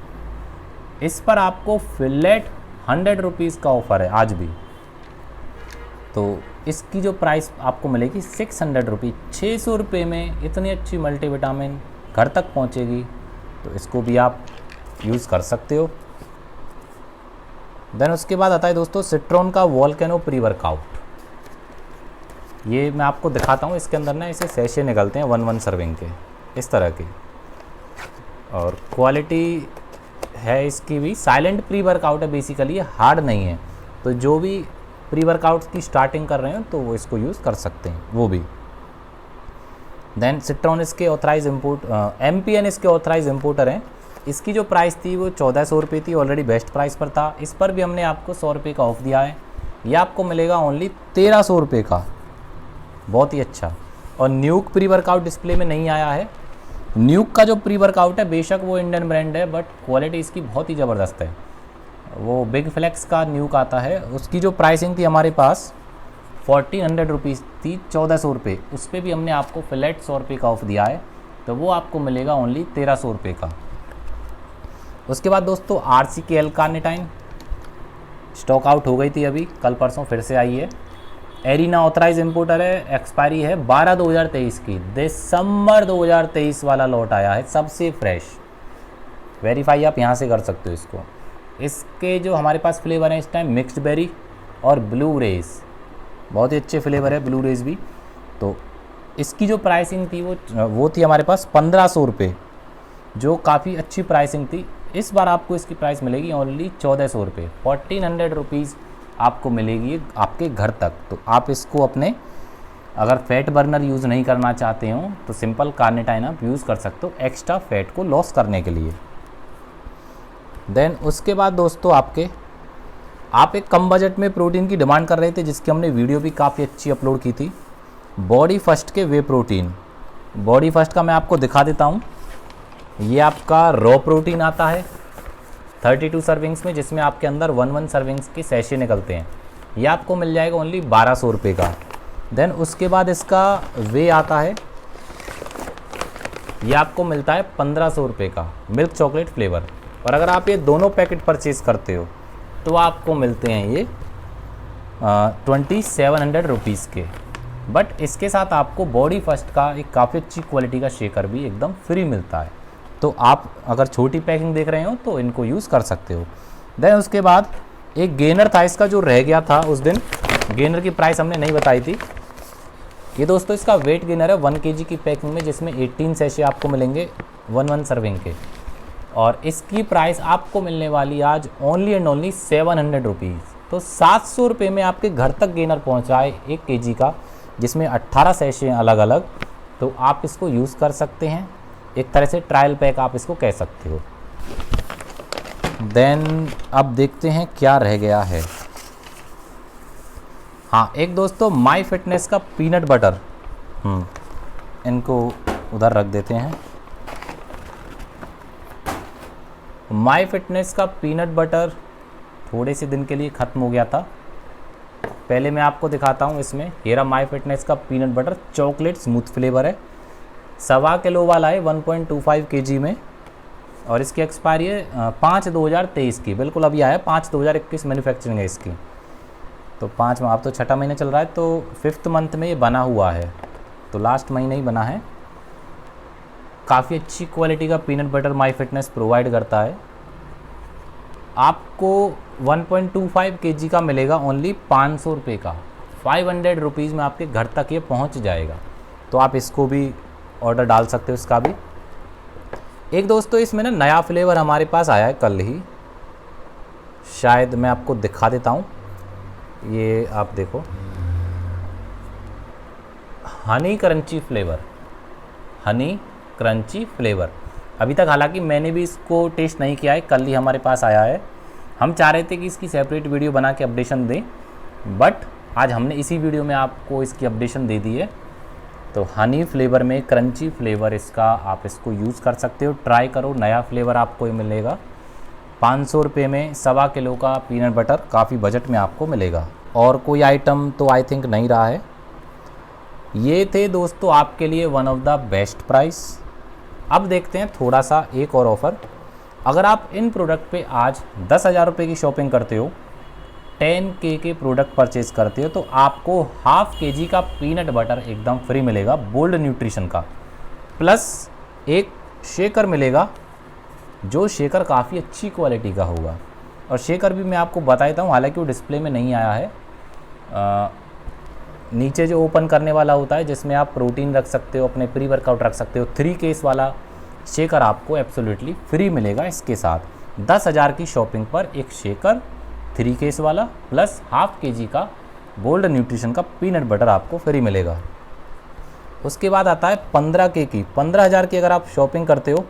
इस पर आपको फ्लैट 100 रुपीज़ का ऑफ़र है आज भी। तो इसकी जो प्राइस आपको मिलेगी 600 रुपये। 600 रुपये में इतनी अच्छी मल्टीविटामिन घर तक पहुँचेगी, तो इसको भी आप यूज़ कर सकते हो। देन उसके बाद आता है दोस्तों सिट्रॉन का वोल्केनो प्री वर्कआउट। ये मैं आपको दिखाता हूँ। इसके अंदर ना ऐसे सैशे निकलते हैं 1 सर्विंग के, इस तरह के, और क्वालिटी है इसकी भी साइलेंट प्री वर्कआउट है बेसिकली, ये हार्ड नहीं है। तो जो भी प्री वर्कआउट्स की स्टार्टिंग कर रहे हैं तो वो इसको यूज़ कर सकते हैं वो भी। देन सिट्रॉन इसके ऑथराइज इम्पोर्ट MPN इसके ऑथराइज इम्पोर्टर हैं। इसकी जो प्राइस थी वो 1400 रुपये थी, ऑलरेडी बेस्ट प्राइस पर था। इस पर भी हमने आपको 100 रुपये का ऑफ़ दिया है। ये आपको मिलेगा ओनली 1300 रुपये का, बहुत ही अच्छा। और न्यूक प्री वर्कआउट डिस्प्ले में नहीं आया है। न्यूक का जो प्री वर्कआउट है बेशक वो इंडियन ब्रांड है, बट क्वालिटी इसकी बहुत ही ज़बरदस्त है। वो बिग फ्लेक्स का न्यूक आता है, उसकी जो प्राइसिंग थी हमारे पास 1400 रुपीज़ थी, 1400 रुपये। उस पर भी हमने आपको फ्लैट 100 रुपये का ऑफ़ दिया है, तो वो आपको मिलेगा ओनली 1300 रुपये का। उसके बाद दोस्तों RC की L-कार्निटाइन स्टॉक आउट हो गई थी, अभी कल परसों फिर से आई है। एरिना ऑथराइज इम्पोर्टर है, एक्सपायरी है 12/2023 की। दिसंबर 2023 वाला लॉट आया है, सबसे फ्रेश। वेरीफाई आप यहाँ से कर सकते हो इसको। इसके जो हमारे पास फ्लेवर हैं इस टाइम मिक्स्ड बेरी और ब्लू रेज, बहुत ही अच्छे फ्लेवर है ब्लू रेज भी। तो इसकी जो प्राइसिंग थी वो थी हमारे पास 1500 रुपये, जो काफ़ी अच्छी प्राइसिंग थी। इस बार आपको इसकी प्राइस मिलेगी ओनली 1400 रुपये। 1400 रुपीज़ आपको मिलेगी आपके घर तक। तो आप इसको अपने अगर फैट बर्नर यूज़ नहीं करना चाहते हो तो सिंपल कार्निटाइन आप यूज़ कर सकते हो एक्स्ट्रा फैट को लॉस करने के लिए। देन उसके बाद दोस्तों आप एक कम बजट में प्रोटीन की डिमांड कर रहे थे, जिसकी हमने वीडियो भी काफ़ी अच्छी अपलोड की थी। बॉडी फर्स्ट के वे प्रोटीन, बॉडी फर्स्ट का मैं आपको दिखा देता हूँ। ये आपका रॉ प्रोटीन आता है 32 सर्विंग्स में, जिसमें आपके अंदर 1 सर्विंग्स के सैशे निकलते हैं। ये आपको मिल जाएगा ओनली 1200 रुपये का। देन उसके बाद इसका वे आता है, ये आपको मिलता है 1500 रुपये का, मिल्क चॉकलेट फ्लेवर। और अगर आप ये दोनों पैकेट परचेज़ करते हो तो आपको मिलते हैं ये 2700 रुपीज़ के। बट इसके साथ आपको बॉडी फर्स्ट का एक काफ़ी अच्छी क्वालिटी का शेकर भी एकदम फ्री मिलता है। तो आप अगर छोटी पैकिंग देख रहे हो तो इनको यूज़ कर सकते हो। देन उसके बाद एक गेनर था इसका जो रह गया था उस दिन, गेनर की प्राइस हमने नहीं बताई थी। ये दोस्तों इसका वेट गेनर है 1 kg की पैकिंग में, जिसमें 18 सैशे आपको मिलेंगे 1 सर्विंग के। और इसकी प्राइस आपको मिलने वाली आज ओनली एंड ओनली 700 रुपीज़। तो 700 रुपये में आपके घर तक गेनर पहुँचा है 1 kg का, जिसमें 18 सैशे अलग अलग। तो आप इसको यूज़ कर सकते हैं, एक तरह से ट्रायल पैक आप इसको कह सकते हो। देन अब देखते हैं क्या रह गया है। हाँ, एक दोस्तों माई फिटनेस का पीनट बटर, इनको उधर रख देते हैं। माई फिटनेस का पीनट बटर थोड़े से दिन के लिए ख़त्म हो गया था। पहले मैं आपको दिखाता हूँ इसमें। ये रहा माई फिटनेस का peanut butter, chocolate smooth flavour है, 1.25 किलो वाला है 1.25 kg में। और इसकी एक्सपायरी है 5/2023 की, बिल्कुल अभी आया 5/2021 मैन्युफैक्चरिंग है इसकी। तो 5 में, अब तो 6ठा महीना चल रहा है, तो 5th मंथ में ये बना हुआ है, तो लास्ट महीने ही बना है। काफ़ी अच्छी क्वालिटी का peanut butter my fitness provide करता है। आपको 1.25 kg का मिलेगा ओनली 500 रुपये का। 500 रुपीज़ में आपके घर तक ये पहुंच जाएगा। तो आप इसको भी ऑर्डर डाल सकते हो इसका भी। एक दोस्तों इसमें ना नया फ्लेवर हमारे पास आया है कल ही, शायद मैं आपको दिखा देता हूँ। ये आप देखो, Honey crunchy flavour, Honey crunchy flavour. अभी तक हालांकि मैंने भी इसको टेस्ट नहीं किया है, कल ही हमारे पास आया है। हम चाह रहे थे कि इसकी सेपरेट वीडियो बना के अपडेशन दें, बट आज हमने इसी वीडियो में आपको इसकी अपडेशन दे दी है। तो हनी फ्लेवर में क्रंची फ्लेवर इसका, आप इसको यूज़ कर सकते हो, ट्राई करो। नया फ्लेवर आपको ये मिलेगा 500 रुपये में। 1.25 किलो का पीनट बटर काफ़ी बजट में आपको मिलेगा। और कोई आइटम तो आई थिंक नहीं रहा है। ये थे दोस्तों आपके लिए one of the best price. अब देखते हैं थोड़ा सा एक और ऑफ़र। अगर आप इन प्रोडक्ट पे आज 10,000 रुपये की शॉपिंग करते हो, 10K के प्रोडक्ट परचेज़ करते हो, तो आपको ½ kg का पीनट बटर एकदम फ्री मिलेगा बोल्ड न्यूट्रिशन का, प्लस एक शेकर मिलेगा, जो शेकर काफ़ी अच्छी क्वालिटी का होगा। और शेकर भी मैं आपको बता देता हूँ, हालांकि वो डिस्प्ले में नहीं आया है। नीचे जो ओपन करने वाला होता है, जिसमें आप प्रोटीन रख सकते हो, अपने प्री वर्कआउट रख सकते हो, 3 केस वाला शेकर आपको एब्सोल्युटली फ्री मिलेगा इसके साथ। 10,000 की शॉपिंग पर एक शेकर 3 केस वाला प्लस ½ kg का बोल्ड न्यूट्रिशन का पीनट बटर आपको फ्री मिलेगा। उसके बाद आता है 15K की, 15,000 की अगर आप शॉपिंग करते हो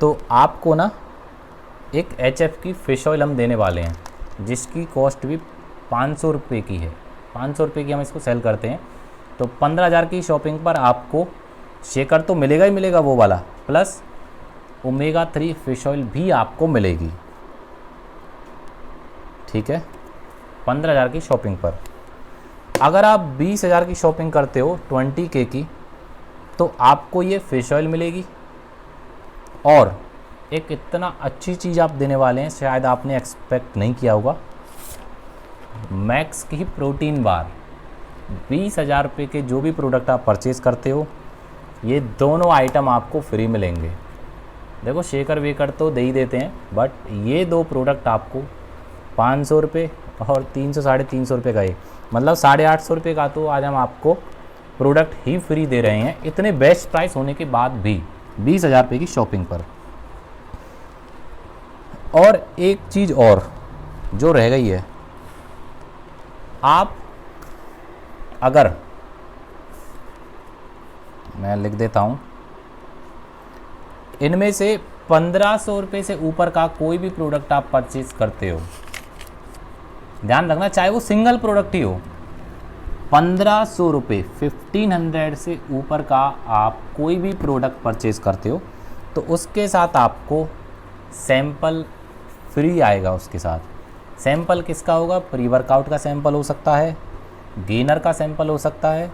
तो आपको ना एक HF की फ़िश ऑयल हम देने वाले हैं, जिसकी कॉस्ट भी 500 रुपये की है। 500 रुपये की हम इसको सेल करते हैं। तो 15,000 की शॉपिंग पर आपको शेकर तो मिलेगा ही मिलेगा वो वाला, प्लस ओमेगा 3 फ़िश ऑयल भी आपको मिलेगी। ठीक है, 15,000 की शॉपिंग पर। अगर आप 20,000 की शॉपिंग करते हो 20K की, तो आपको ये फ़िश ऑयल मिलेगी। और एक इतना अच्छी चीज़ आप देने वाले हैं, शायद आपने एक्सपेक्ट नहीं किया होगा, मैक्स की प्रोटीन बार। 20,000 रुपये के जो भी प्रोडक्ट आप परचेज़ करते हो, ये दोनों आइटम आपको फ्री मिलेंगे। देखो शेकर वेकर तो दे ही देते हैं, बट ये दो प्रोडक्ट आपको 500 रुपये और 300 साढ़े 300 रुपये का, एक मतलब 850 रुपये का तो आज हम आपको प्रोडक्ट ही फ्री दे रहे हैं, इतने बेस्ट प्राइस होने के बाद भी 20,000 रुपये की शॉपिंग पर। और एक चीज़ और जो रह गई है, आप अगर, मैं लिख देता हूँ, इनमें से 1500 रुपये से ऊपर का कोई भी प्रोडक्ट आप परचेज करते हो, ध्यान रखना चाहे वो सिंगल प्रोडक्ट ही हो, 1500 रुपये 1500 से ऊपर का आप कोई भी प्रोडक्ट परचेज करते हो, तो उसके साथ आपको सैंपल फ्री आएगा। उसके साथ सैंपल किसका होगा? प्री वर्कआउट का सैंपल हो सकता है, गेनर का सैंपल हो सकता है,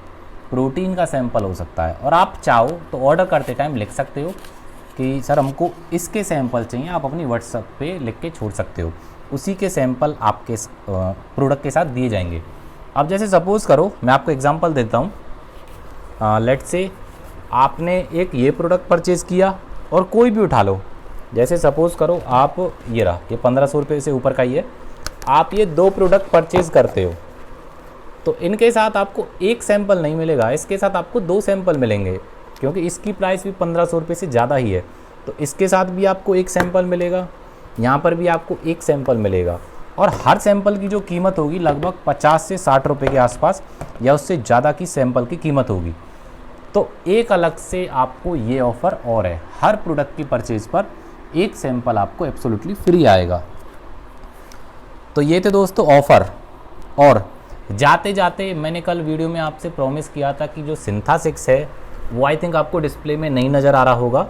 प्रोटीन का सैंपल हो सकता है। और आप चाहो तो ऑर्डर करते टाइम लिख सकते हो कि सर हमको इसके सैंपल चाहिए, आप अपनी व्हाट्सएप पे लिख के छोड़ सकते हो, उसी के सैंपल आपके प्रोडक्ट के साथ दिए जाएंगे। अब जैसे सपोज़ करो, मैं आपको एग्जांपल देता हूँ, लेट्स से आपने एक ये प्रोडक्ट परचेज़ किया और कोई भी उठा लो, जैसे सपोज़ करो आप ये रहा, ये 1500 रुपये से ऊपर का ही है, आप ये 2 प्रोडक्ट परचेज़ करते हो, तो इनके साथ आपको एक सैंपल नहीं मिलेगा, इसके साथ आपको 2 सैंपल मिलेंगे, क्योंकि इसकी प्राइस भी 1500 रुपये से ज़्यादा ही है। तो इसके साथ भी आपको एक सैंपल मिलेगा, यहाँ पर भी आपको एक सैंपल मिलेगा, और हर सैंपल की जो कीमत होगी लगभग 50 से 60 रुपये के आसपास या उससे ज़्यादा की सैंपल की कीमत होगी। तो एक अलग से आपको ये ऑफ़र और है, हर प्रोडक्ट की परचेज़ पर एक सैंपल आपको एब्सोल्युटली फ्री आएगा। तो ये थे दोस्तों ऑफ़र। और जाते जाते मैंने कल वीडियो में आपसे प्रॉमिस किया था कि जो सिंथा 6 है वो आई थिंक आपको डिस्प्ले में नहीं नज़र आ रहा होगा।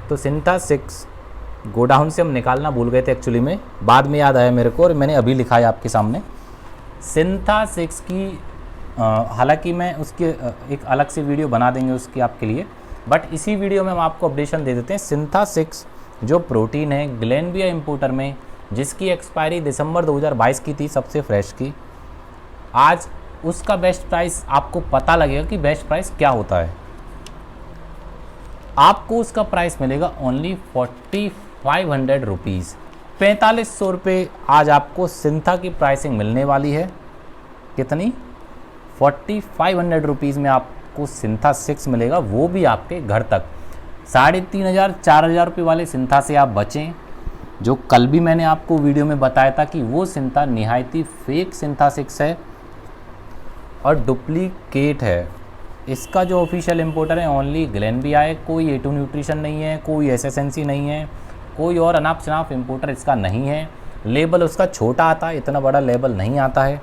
तो सिंथा 6 गोडाउन से हम निकालना भूल गए थे एक्चुअली में, बाद में याद आया मेरे को और मैंने अभी लिखा है आपके सामने। सिंथा 6 की हालांकि मैं उसके एक अलग से वीडियो बना देंगे उसकी आपके लिए, बट इसी वीडियो में हम आपको अपडेशन दे देते हैं। सिंथा 6 जो प्रोटीन है ग्लेनबिया इंपोर्टर में, जिसकी एक्सपायरी दिसंबर 2022 की थी, सबसे फ्रेश की, आज उसका बेस्ट प्राइस आपको पता लगेगा कि बेस्ट प्राइस क्या होता है। आपको उसका प्राइस मिलेगा ओनली 4500 रुपीज़। 4500 रुपये आज आपको सिंथा की प्राइसिंग मिलने वाली है। कितनी? 4500 रुपीज़ में आपको सिंथा 6 मिलेगा, वो भी आपके घर तक। 3500 4000 रुपये वाले सिंथा से आप बचें, जो कल भी मैंने आपको वीडियो में बताया था कि वो सिंथा निहायती फेक सिंथा 6 है और डुप्लीकेट है। इसका जो ऑफिशियल इंपोर्टर है ओनली ग्लेनबिया है, कोई A2 न्यूट्रिशन नहीं है, कोई SSNC नहीं है, कोई और अनाप शनाप इंपोर्टर इसका नहीं है। लेबल उसका छोटा आता है, इतना बड़ा लेबल नहीं आता है।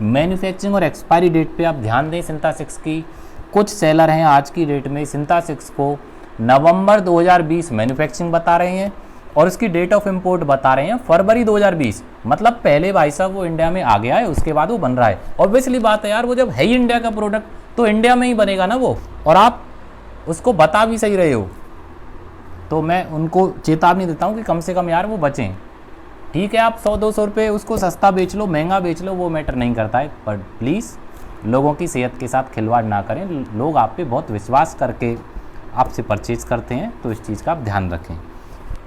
मैन्युफैक्चरिंग और एक्सपायरी डेट पे आप ध्यान दें सिंथा 6 की। कुछ सेलर हैं आज की डेट में सिंथा 6 को नवंबर 2020 मैन्युफैक्चरिंग बता रहे हैं और उसकी डेट ऑफ इंपोर्ट बता रहे हैं फरवरी 2020। मतलब पहले भाई साहब वो इंडिया में आ गया है, उसके बाद वो बन रहा है। ऑब्वियसली बात है यार, वो जब है ही इंडिया का प्रोडक्ट तो इंडिया में ही बनेगा ना वो, और आप उसको बता भी सही रहे हो। तो मैं उनको चेतावनी देता हूँ कि कम से कम यार वो बचें। ठीक है, आप 100-200 रुपये उसको सस्ता बेच लो, महंगा बेच लो, वो मैटर नहीं करता है, पर प्लीज़ लोगों की सेहत के साथ खिलवाड़ ना करें। लोग आप पे बहुत विश्वास करके आपसे परचेज करते हैं, तो इस चीज़ का आप ध्यान रखें।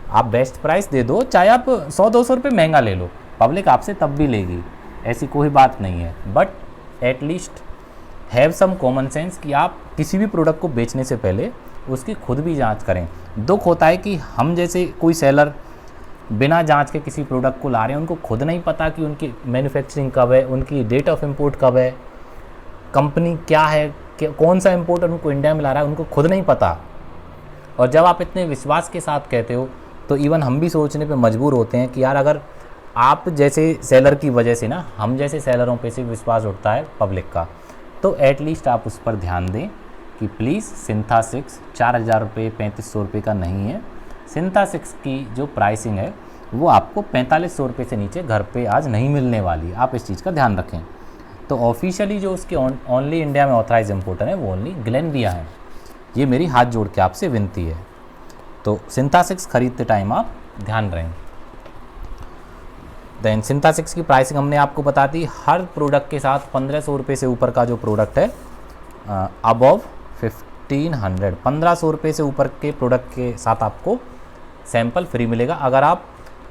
आप बेस्ट प्राइस दे दो, चाहे आप 100-200 रुपये महंगा ले लो, पब्लिक आपसे तब भी लेगी, ऐसी कोई बात नहीं है। But at least have some common sense कि आप किसी भी प्रोडक्ट को बेचने से पहले उसकी खुद भी जांच करें। दुख होता है कि हम जैसे कोई सेलर बिना जांच के किसी प्रोडक्ट को ला रहे हैं, उनको खुद नहीं पता कि उनकी मैन्युफैक्चरिंग कब है, उनकी डेट ऑफ इंपोर्ट कब है, कंपनी क्या है, कौन सा इंपोर्टर उनको इंडिया में ला रहा है, उनको खुद नहीं पता। और जब आप इतने विश्वास के साथ कहते हो तो इवन हम भी सोचने पे मजबूर होते हैं कि यार अगर आप जैसे सेलर की वजह से ना हम जैसे सेलरों पे से विश्वास उठता है पब्लिक का, तो एटलीस्ट आप उस पर ध्यान दें कि प्लीज़ सिंथा 6 4000 रुपये 3500 रुपये का नहीं है। सिंथा 6 की जो प्राइसिंग है वो आपको 4500 रुपये से नीचे घर पे आज नहीं मिलने वाली, आप इस चीज़ का ध्यान रखें। तो ऑफिशियली जो उसके ओनली इंडिया में ऑथराइज इंपोर्टर है वो ओनली ग्लेनबिया है। ये मेरी हाथ जोड़ के आपसे विनती है। तो सिंथा 6 खरीदते टाइम आप ध्यान रहें। देन सिंथा 6 की प्राइसिंग हमने आपको बता दी। हर प्रोडक्ट के साथ 1500 रुपये से ऊपर का जो प्रोडक्ट है अबव 1500 रुपये से ऊपर के प्रोडक्ट के साथ आपको सैंपल फ्री मिलेगा। अगर आप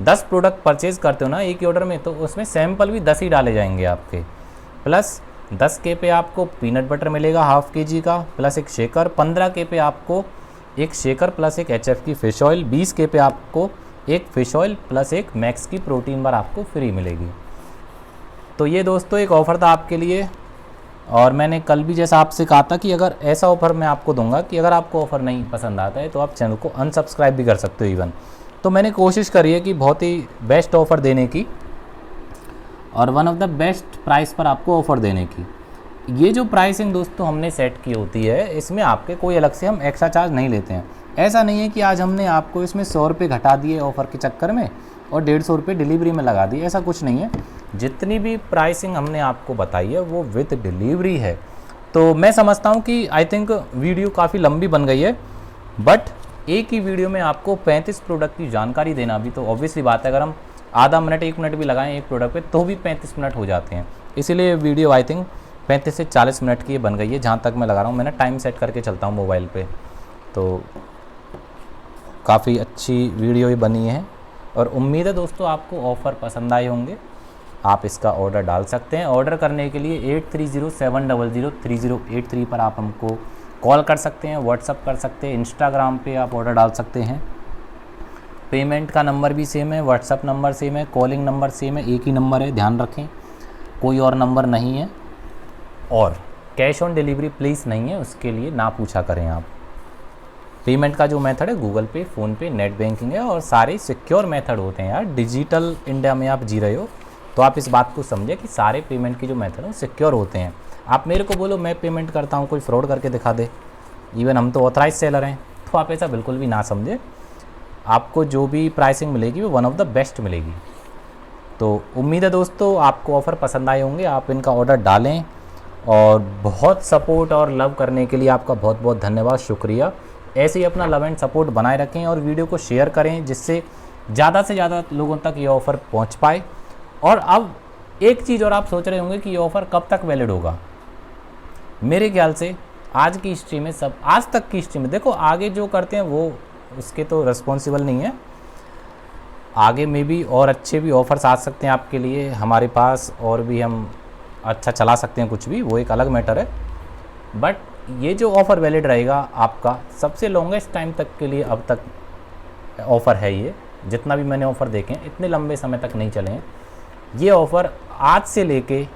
10 प्रोडक्ट परचेज़ करते हो ना एक ही ऑर्डर में, तो उसमें सैंपल भी 10 ही डाले जाएंगे आपके। प्लस 10 के पे आपको पीनट बटर मिलेगा हाफ kg का, प्लस एक शेकर। 15 के पे आपको एक शेकर प्लस एक HF की फ़िश ऑयल। 20 के पे आपको एक फ़िश ऑयल प्लस एक मैक्स की प्रोटीन बार आपको फ्री मिलेगी। तो ये दोस्तों एक ऑफ़र था आपके लिए, और मैंने कल भी जैसा आपसे कहा था कि अगर ऐसा ऑफ़र मैं आपको दूंगा कि अगर आपको ऑफ़र नहीं पसंद आता है तो आप चैनल को अनसब्सक्राइब भी कर सकते हो इवन। तो मैंने कोशिश करी है कि बहुत ही बेस्ट ऑफ़र देने की और one of the best price पर आपको ऑफ़र देने की। ये जो प्राइसिंग दोस्तों हमने सेट की होती है, इसमें आपके कोई अलग से हम एक्स्ट्रा चार्ज नहीं लेते हैं। ऐसा नहीं है कि आज हमने आपको इसमें 100 रुपये घटा दिए ऑफ़र के चक्कर में और 150 रुपये डिलीवरी में लगा दिए, ऐसा कुछ नहीं है। जितनी भी प्राइसिंग हमने आपको बताई है वो विद डिलीवरी है। तो मैं समझता हूँ कि आई थिंक वीडियो काफ़ी लंबी बन गई है, बट एक ही वीडियो में आपको 35 प्रोडक्ट की जानकारी देना भी तो ऑब्वियसली बात है। अगर हम आधा मिनट 1 मिनट भी लगाएं एक प्रोडक्ट पे तो भी 35 मिनट हो जाते हैं। इसीलिए वीडियो आई थिंक 35 से 40 मिनट की बन गई है, जहाँ तक मैं लगा रहा हूँ। मैंने टाइम सेट करके चलता हूँ मोबाइल पे, तो काफ़ी अच्छी वीडियो ही बनी है और उम्मीद है दोस्तों आपको ऑफ़र पसंद आए होंगे। आप इसका ऑर्डर डाल सकते हैं। ऑर्डर करने के लिए 8307003083 पर आप हमको कॉल कर सकते हैं, व्हाट्सअप कर सकते हैं, इंस्टाग्राम पे आप ऑर्डर डाल सकते हैं। पेमेंट का नंबर भी सेम है, व्हाट्सअप नंबर सेम है, कॉलिंग नंबर सेम है, एक ही नंबर है, ध्यान रखें, कोई और नंबर नहीं है। और कैश ऑन डिलीवरी प्लीज़ नहीं है, उसके लिए ना पूछा करें आप। पेमेंट का जो मेथड है गूगल पे, फ़ोनपे, नेट बैंकिंग है और सारे सिक्योर मेथड होते हैं यार। डिजिटल इंडिया में आप जी रहे हो तो आप इस बात को समझे कि सारे पेमेंट के जो मेथड हैं सिक्योर होते हैं। आप मेरे को बोलो मैं पेमेंट करता हूँ, कोई फ्रॉड करके दिखा दे, इवन हम तो ऑथराइज सेलर हैं, तो आप ऐसा बिल्कुल भी ना समझे। आपको जो भी प्राइसिंग मिलेगी वो वन ऑफ द बेस्ट मिलेगी। तो उम्मीद है दोस्तों आपको ऑफ़र पसंद आए होंगे, आप इनका ऑर्डर डालें। और बहुत सपोर्ट और लव करने के लिए आपका बहुत बहुत धन्यवाद, शुक्रिया। ऐसे ही अपना लव एंड सपोर्ट बनाए रखें और वीडियो को शेयर करें, जिससे ज़्यादा से ज़्यादा लोगों तक ये ऑफ़र पहुंच पाए। और अब एक चीज़ और आप सोच रहे होंगे कि ये ऑफ़र कब तक वैलिड होगा। मेरे ख्याल से आज की हिस्ट्री में सब, आज तक की हिस्ट्री में, देखो आगे जो करते हैं वो उसके तो रिस्पॉन्सिबल नहीं है, आगे में भी और अच्छे भी ऑफ़र्स आ सकते हैं आपके लिए हमारे पास, और भी हम अच्छा चला सकते हैं कुछ भी, वो एक अलग मैटर है। बट ये जो ऑफ़र वैलिड रहेगा आपका सबसे लॉन्गेस्ट टाइम तक के लिए अब तक ऑफ़र है ये, जितना भी मैंने ऑफ़र देखे हैं इतने लंबे समय तक नहीं चले हैं। ये ऑफ़र आज से लेके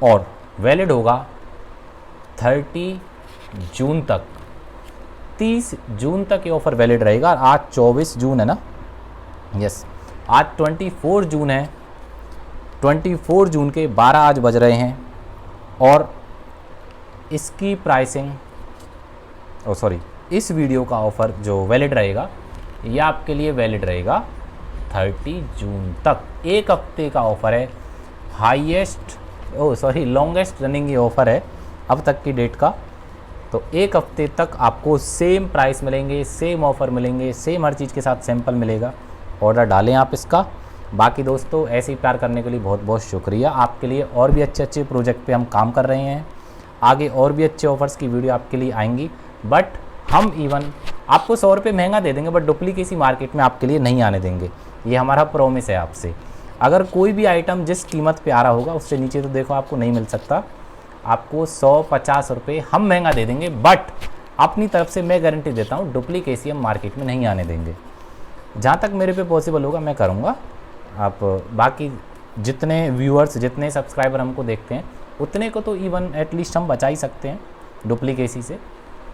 और वैलिड होगा 30 जून तक, 30 जून तक ये ऑफ़र वैलिड रहेगा। आज 24 जून है ना, यस, आज 24 जून है, 24 जून के 12 आज बज रहे हैं, और इसकी प्राइसिंग, इस वीडियो का ऑफ़र जो वैलिड रहेगा ये आपके लिए वैलिड रहेगा 30 जून तक। एक हफ्ते का ऑफ़र है, लॉन्गेस्ट रनिंग ये ऑफ़र है अब तक की डेट का। तो एक हफ्ते तक आपको सेम प्राइस मिलेंगे, सेम ऑफ़र मिलेंगे, सेम हर चीज़ के साथ सैंपल मिलेगा। ऑर्डर डालें आप इसका। बाकी दोस्तों ऐसे ही प्यार करने के लिए बहुत बहुत शुक्रिया। आपके लिए और भी अच्छे अच्छे प्रोजेक्ट पे हम काम कर रहे हैं, आगे और भी अच्छे ऑफ़र्स की वीडियो आपके लिए आएंगी। बट हम इवन आपको 100 रुपये महंगा दे देंगे, बट डुप्लीकेसी मार्केट में आपके लिए नहीं आने देंगे, ये हमारा प्रॉमिस है आपसे। अगर कोई भी आइटम जिस कीमत पे आ रहा होगा उससे नीचे तो देखो आपको नहीं मिल सकता, आपको 100-50 रुपये हम महंगा दे देंगे, बट अपनी तरफ से मैं गारंटी देता हूँ डुप्लीकेसी हम मार्केट में नहीं आने देंगे। जहाँ तक मेरे पे पॉसिबल होगा मैं करूँगा। आप बाकी जितने व्यूअर्स, जितने सब्सक्राइबर हमको देखते हैं उतने को तो इवन एटलीस्ट हम बचा ही सकते हैं डुप्लीकेसी से।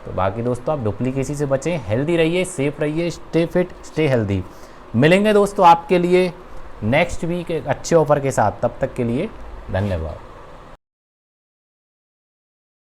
तो बाकी दोस्तों आप डुप्लीकेसी से बचें, हेल्दी रहिए, सेफ रहिए, स्टे फिट, स्टे हेल्दी। मिलेंगे दोस्तों आपके लिए नेक्स्ट वीक एक अच्छे ऑफ़र के साथ, तब तक के लिए धन्यवाद।